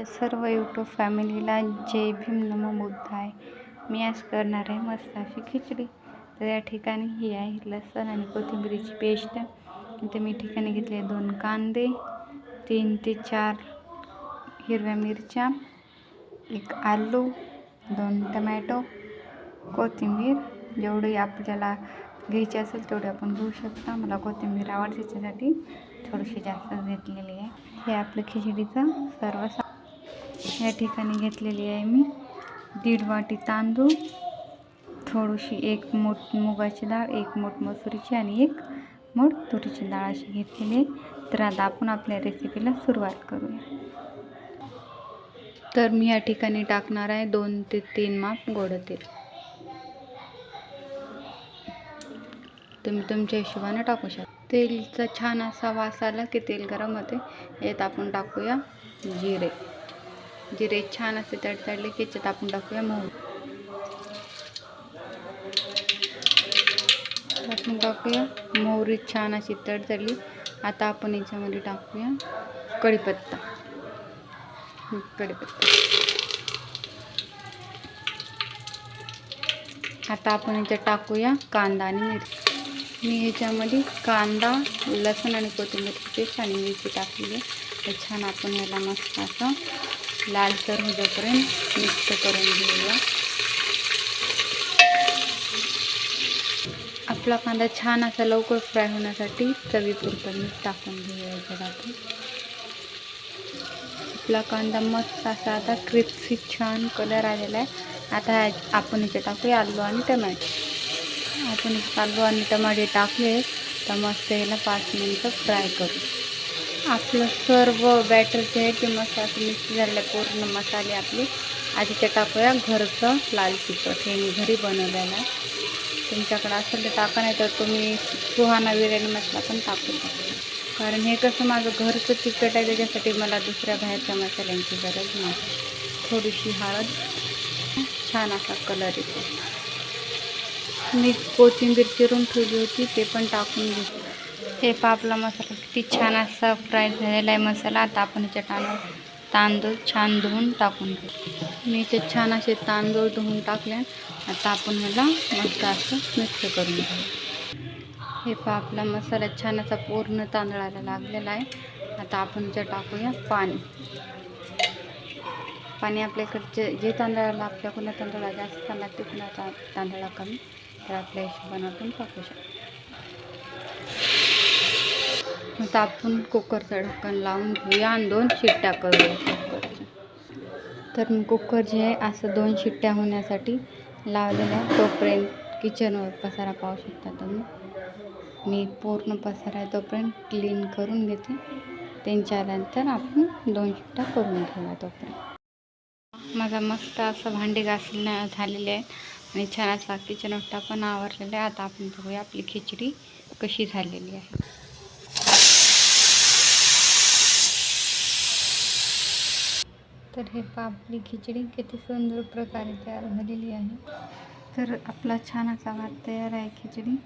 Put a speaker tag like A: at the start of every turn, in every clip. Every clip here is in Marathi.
A: सर्व यूट्यूब फॅमिलीला जय भीम नमो बुद्धाय. मी आज करणार आहे मस्त अशी खिचडी. तर या ठिकाणी ही आहे लसूण आणि कोथिंबीरची पेस्ट. इथे मी ठिकाणी घेतले 2 कांदे, 3 ते 4 हिरव्या मिरच्या, 1 आलू, 2 टमॅटो, कोथिंबीर जेवढी आपल्याला घ्यायची असेल तेवढी आपण घेऊ शकता. मला कोथिंबीर आवडते त्याच्यासाठी थोडीशी जास्त घेतलेली आहे. हे आपलं खिचडीचं सर्व या ठिकाणी घेतलेली आहे मी 1.5 वाटी तांदूळ, थोडीशी 1 मूठ मुगाची डाळ, 1 मूठ मसुरीची आणि 1 मूठ तुरीची डाळ अशी घेतलेली आहे. तर आता आपण आपल्या रेसिपीला सुरुवात करूया. तर मी या ठिकाणी टाकणार आहे 2 ते 3 माप गोड तेल. तुम्ही तुमच्या हिशोबाने टाकू शकता. तेलचा छान असा वास आला की तेल गरम होते. यात आपण टाकूया जिरे छान असे तडतडले की याच्यात आपण टाकूया मोहरी. मोहरी छान अशी तडतडली. आता आपण याच्यामध्ये टाकूया कढीपत्ता. आता आपण याच्यात टाकूया कांदा आणि मिरची. मी ह्याच्यामध्ये कांदा, लसूण आणि कोथिंबीरची पेस्ट आणि मिरची टाकली आहे. तर छान आपण याला मस्त असं लालसर होईपर्यंत मिक्स करून घेऊया. आपला कांदा छान असा लवकर फ्राय होण्यासाठी चवीपुरतं मीठ टाकून घेऊया याच्यात आपण. आपला कांदा मस्त असा आता क्रिस्पी छान कलर आलेला आहे. आता आपण इथे टाकूया आलू आणि टमाटे. आपण आलू आणि टमाटे टाकले तर मस्त याला 5 मिनिटं फ्राय करू. आपलं सर्व बॅटर जे आहे ते मस्त असं मिक्स झालेलं पूर्ण मसाले आपले. आधी ते टाकूया घरचं लाल तिखट. हे मी घरी बनवलेलं आहे. तुमच्याकडे असेल तर टाका, नाही तर तुम्ही सुहाना बिर्याणी मसाला पण टाकू शकता. कारण हे कसं माझं घरचं तिखट आहे त्याच्यासाठी मला दुसऱ्या बाहेरच्या मसाल्यांची गरज नाही. थोडीशी हळद, छान असा कलर येतो. मी कोथिंबीर चिरून ठेवली होती ते पण टाकून घेतलं. हे आपला मसाला किती छान असा फ्राय झालेला आहे मसाला. आता आपण याच्यात तांदूळ छान धुवून टाकून घेऊ. मी इथे छान असे तांदूळ धुवून टाकले. आता आपण ह्याला मस्त असं मिक्स करून घेऊ. हे आपला मसाला छान असा पूर्ण तांदळाला लागलेला आहे. आता आपण याच्यात टाकूया पाणी आपल्याकडे जे तांदळाला आपल्याकडून तांदळा जास्त लागते पुन्हा तांदळा कमी, तर आपल्या हिशोबाने आपण टाकू शकतो. आता आपण कुकरचं ढक्कन लावून घेऊया आणि 2 शिट्ट्या करूया कुकरच्या. तर मी कुकर जे आहे असं 2 शिट्ट्या होण्यासाठी लावलेलं आहे. तोपर्यंत किचनवर पसारा पाहू शकता तुम्ही. मी पूर्ण पसारा आहे तोपर्यंत क्लीन करून घेते. त्यांच्यानंतर आपण 2 शिट्ट्या करून घेऊया. तोपर्यंत माझा मस्त असं भांडी घासणं झालेले आहे आणि छान असा किचन ओटा पण आवरलेला आहे. आता आपण बघूया आपली खिचडी कशी झालेली आहे. तर हे आपली खिचडी किती सुंदर प्रकारे तयार झालेली आहे. तर आपला छान असा भात तयार आहे खिचडी.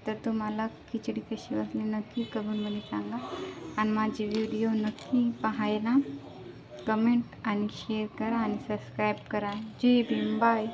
A: तर तुम्हाला खिचडी कशी वाटली नक्की कमेंटमध्ये सांगा आणि माझे व्हिडिओ नक्की पाहायला कमेंट आणि शेअर करा आणि सबस्क्राईब करा. जय भीम. बाय.